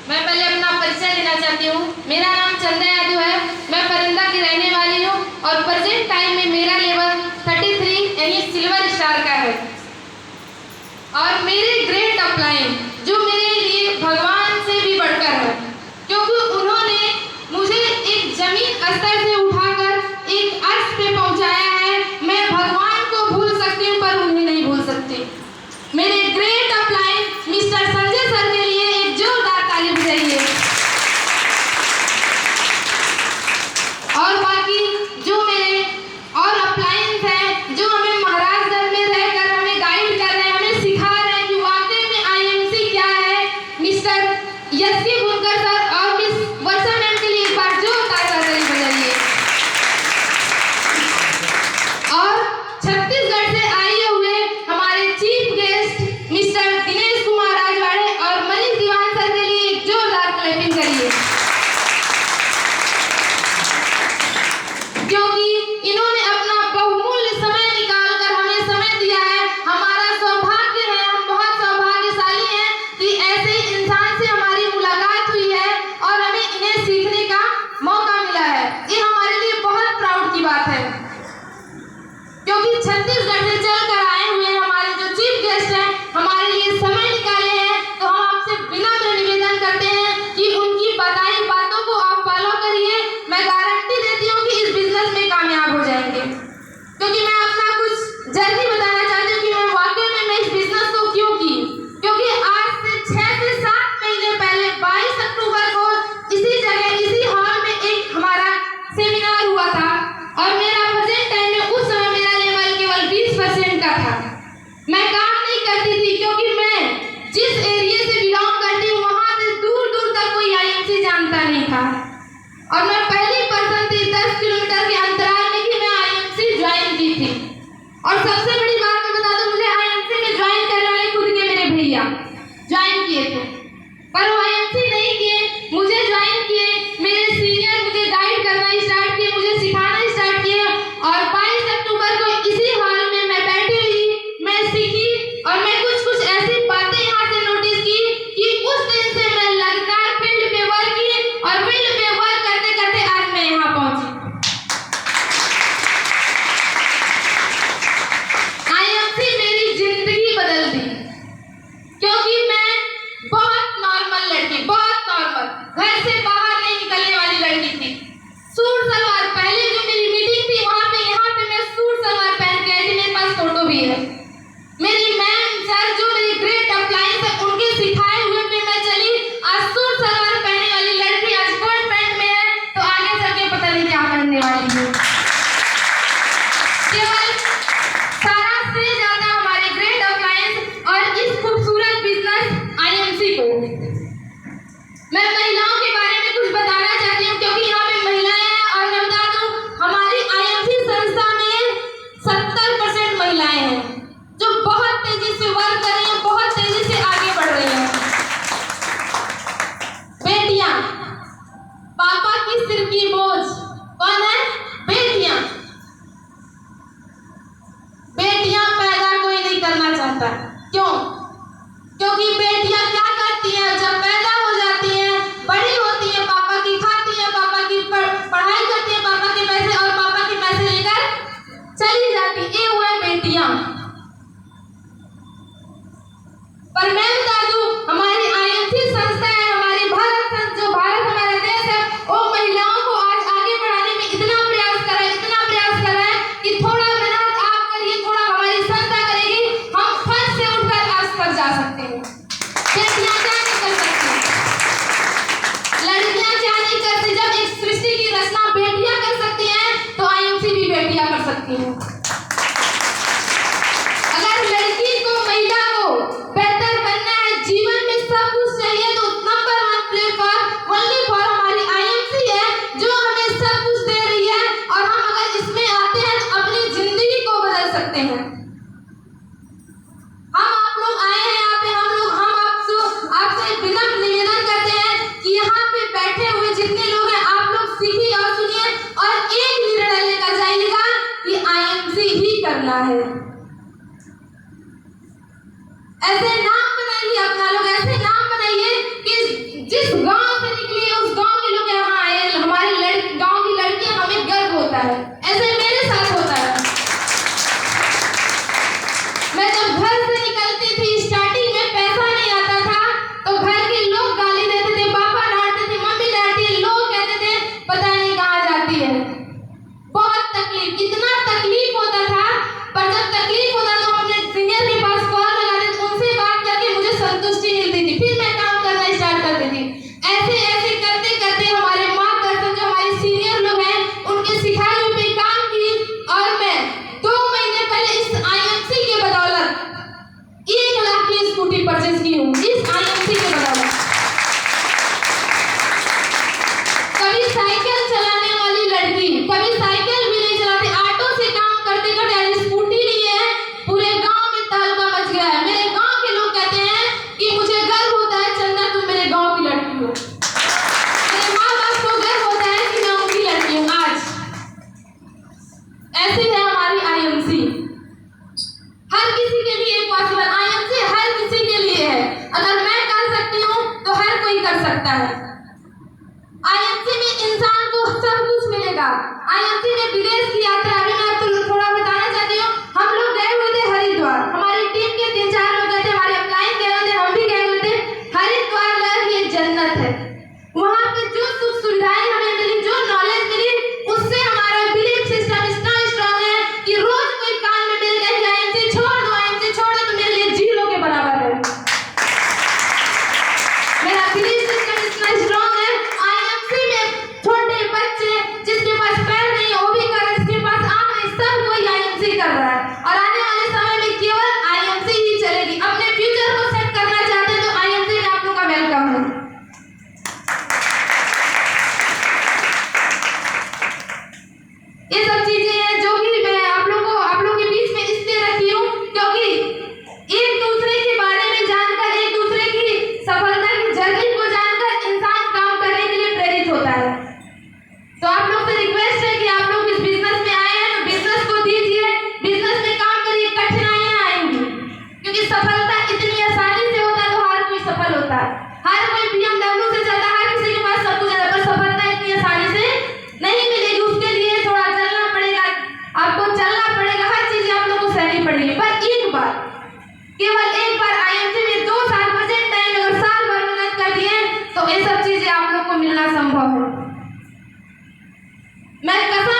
मैं पहले अपना परिचय देना चाहती हूँ। मेरा नाम चंदा यादव है। मैं परिंदा की रहने वाली हूँ और प्रेजेंट टाइम में मेरा लेवल 33 यानी सिल्वर स्टार का है। और मेरे ग्रेट अपलाइन जो मेरे लिए भगवान से भी बढ़कर है, क्योंकि उन्होंने मुझे एक जमीन स्तर से उठाकर एक अर्श पे पहुंचाया है। मैं भगवान को भूल सकती हूँ पर उन्हें नहीं भूल सकती। मेरे great upline mister Sanjay sir के लिए एक जोरदार ताली बजाइए। और बाकी जो मेरे और अपलाइंस हैं जो हमें महाराजगंज में रहकर हमें गाइड कर रहे हैं, हमें सिखा रहे हैं कि वाकई में आईएमसी क्या है, मिस्टर यस्सी बुनकर सर और मिस वर्षा मैम के लिए एक बार जोरदार ताली बजाइए। और छत्तीसगढ़ से आए हुए हमारे chief guest mister Dinesh Kumar Rajwade और मनीष दीवान सर के लिए एक जोरदार क्लैपिंग करिए, क्योंकि इन्होंने अपना बहुमूल्य समय निकालकर हमें समय दिया है। हमारा सौभाग्य है, हम बहुत सौभाग्यशाली हैं कि ऐसे इंसान से हमारी मुलाकात हुई है और हमें इन्हें सीखने का मौका मिला है। ये हमारे लिए बहुत प्राउड की बात है, क्योंकि छत्तीसगढ़ से चलकर आए हुए हमारे जो चीफ गेस्ट हैं हमारे लिए समय निकाले हैं। तो हम आपसे विनम्र निवेदन करते हैं कि उनकी बताई बातों को आप फॉलो करिए। मैं गारंटी देती हूँ कि इस बिजनेस में कामयाब हो जाएंगे, क्योंकि मैं अपना कुछ जर्नी बताना चाहती हूँ कि मैं वाकई में मैं इस बिजनेस को क्यों की। क्योंकि आज से 6 से 7 महीने पहले 22 अक्टूबर को इसी जगह इसी हॉल में एक हमारा सेमिनार हुआ था और मेरा प्रेजेंट टाइम में उस समय मेरा लेवल केवल 20% का था। मैं काम नहीं करती थी, क्योंकि मैं जिस एरिया से बिलोंग करती हूँ वहाँ से दूर दूर तक कोई आईएमसी जानता नहीं था। और मैं पहली पर्सन थी 10 किलोमीटर के अंतराल में कि मैं आईएमसी ज्वाइन की थी। और सबसे बड़ी बात मैं बता दूं, मुझे आईएमसी में ज्वाइन करने वाले खुद के मेरे भैया ज्वाइन किए थे, पर वो आईएमसी नहीं किए, मुझे ज्वाइन किए। मेरे सीनियर मुझे गाइड करना स्टार्ट किए, मुझे सिखाना स्टार्ट किए। और 22 अक्टूबर को इसी हॉल में मैं बैठी हुई, मैं सीखी और मैं कुछ ऐसी बातें यहाँ से नोटिस की कि उस दिन से मैं लगातार फील्ड पे वर्क की और फील्ड पे वर्क करते करते आज मैं यहाँ पहुंची। आईएमसी मेरी जिंदगी बदल दी, क्योंकि मैं बहुत नॉर्मल लड़की, बहुत नॉर्मल, घर से बाहर नहीं निकलने वाली लड़की थी। सूट सलवार, पहले जो मेरी मीटिंग थी वहाँ पे यहाँ पे मैं सूट सलवार पहन के आई थी, मेरे पास फोटो भी है। मेरी मैम सर जो मेरी ग्रेट अपलाइंस है उनके सिखाए हुए पे मैं चली। आज सूट सलवार पहनने वाली लड़की आज कोट पैंट में है, तो आगे चल के पता नहीं क्या पहनने वाली हूँ। केवल सारा श्रेय जाता है हमारे ग्रेट अपलाइंस और इस खूबसूरत बिजनेस आईएमसी को। मैं महिलाओं के बारे में कुछ बताना चाहती हूँ, क्योंकि यहाँ पे महिलाएं हैं और मैं बता दूँ हमारी आईएमसी संस्था में 70% महिलाएं हैं जो बहुत तेजी से वर्क कर रही हैं, बहुत तेजी से आगे बढ़ रही हैं। बेटियां, पापा की सिर की बोझ कौन है? बेटियां। बेटियां पैदा कोई नहीं करना चाहता, क्यों? क्योंकि बेटियां क्या करती हैं, जब पैदा हो जाती हैं, बड़ी होती हैं, पापा की खाती हैं, पापा की पढ़ाई करती हैं, पापा के पैसे और पापा के पैसे लेकर चली जाती। ये हुए बेटियां। पर मैं बता दूं हमारी आईएमसी संस्था है, हमारी जो भारत हमारा देश है, वो महिलाओं को आज आगे बढ़ाने में इतना प्रयास कर रहा है कि थोड़ा मेहनत आप करिए, थोड़ा हमारी संस्था करेगी, हम फर्स्ट से उठकर आज तक जा सकते हैं। बेटियां क्या नहीं कर सकती, लड़कियां क्या नहीं करती। जब एक सृष्टि की रचना बेटियां कर सकती हैं तो आईएमसी भी बेटियां कर सकती हैं। अगर लड़की को, महिला को बेहतर बनना है, जीवन में सब कुछ चाहिए, तो नंबर 1 प्लेटफॉर्म ओनली फॉर हमारी आईएमसी है, जो हमें सब कुछ दे रही है। और हम अगर इसमें आते हैं तो अपनी जिंदगी को बदल सकते हैं। हम आप लोग आए हैं यहाँ पे, हम आपसे विनम्र निवेदन करते हैं कि यहाँ पे बैठे हुए जितने लोग हैं आप लोग सीखिए और सुनिए और एक निर्णय लेकर जाइएगा कि आईएमसी जिस गांव से निकली उस गांव के लोग यहाँ आए, हमारी गांव की लड़कियां, हमें गर्व होता है। ऐसे मेरे साथ होता है। मैं जब घर से निकलती थी, स्टार्टिंग में पैसा नहीं आता था तो घर के लोग गाली देते थे, पापा डांटते थे, मम्मी डांटती, लोग कहते थे पता नहीं कहाँ जाती है। बहुत तकलीफ, इतना तकलीफ होता था। पर जब तकलीफ होता तो अपने सीनियर के पास कॉल लगाते, उनसे बात करके मुझे संतुष्टि मिलती थी, फिर मैं काम करना स्टार्ट करती थी। ऐसे ऐसे करते करते हमारे मार्गदर्शक जो हमारे सीनियर लोग हैं, उनके सिखाए हुए पे काम की और मैं 2 महीने पहले इस आईएमसी के बदौलत 1 लाख की स्कूटी परचेज की हूँ। इस आईएमसी के बदौलत। कभी साइकिल चलाने वाली लड़की, कभी साइकिल भी नहीं चलाती, ऑटो से काम करते करते आज स्कूटी लिए है, पूरे गांव में तहलका मच गया है। मेरे गांव के लोग कहते हैं कि मुझे गर्व होता है चंदा तुम मेरे गांव की लड़की हो। मेरे माँ बाप को गर्व होता है कि मैं उनकी लड़की हूँ। आज ऐसी है हमारी आईएमसी। हर किसी के लिए पॉसिबल, आईएमसी हर किसी के लिए है। अगर मैं कर सकती हूँ तो हर कोई कर सकता है। आईएमसी में इंसान को सब कुछ मिलेगा। आईएमसी में विदेश की यात्रा, अभी मैं आपको थोड़ा बताना चाहती हूँ। हम लोग गए हुए थे हरिद्वार, हमारी टीम के 3-4 लोग गए थे, हमारे अपलाइन गए हुए थे, हम भी गए हुए थे। हरिद्वार लग ये जन्नत है। वहाँ पे जो सुख सुविधाएं हमें मिली, जो नॉलेज मिली, उससे हमारा बिलीफ सिस्टम इतना स्ट्रांग है कि रोज कोई कान में मिल गया कि आईएमसी छोड़ दो, आईएमसी छोड़ दो, तो मेरे लिए जीरो के बराबर है। मेरा बिलीफ सिस्टम इतना स्ट्रांग है। आईएमसी में छोटे बच्चे जिसके पास पैर नहीं है वो भी कर रहे हैं, जिसके पास आंख नहीं, सब कोई आईएमसी कर रहा है। और आने वाले समय में केवल आईएमसी ही चलेगी। अपने फ्यूचर को सेट करना चाहते हैं तो आईएमसी में आप लोग का वेलकम है। ये सब चीजें हैं जो कि मैं आप लोग के बीच में इसलिए रखी हूँ क्योंकि एक दूसरे के बारे में जानकर, एक दूसरे की सफलता की जर्नी को जानकर इंसान काम करने के लिए प्रेरित होता है। तो आप लोग से रिक्वेस्ट है कि आप लोग इस बिजनेस में आए हैं तो बिजनेस को दीजिए, बिजनेस में काम करिए। कठिनाइयां आएंगी क्योंकि सफलता इतनी आसानी से होता है तो हर कोई सफल होता है। हर कोई BMW से चलता है, हर किसी के पास सब कुछ है, पर सफलता इतनी आसानी से नहीं मिलेगी। उसके लिए थोड़ा चलना पड़ेगा, आपको चलना पड़ेगा, हर चीज आप लोग को सहनी पड़ेगी। पर एक बार, केवल एक बार आईएमसी में 2 साल प्रेजेंट टाइम, अगर साल भर मेहनत कर दिए तो ये सब चीजें आप लोग को मिलना संभव है। मैं कसम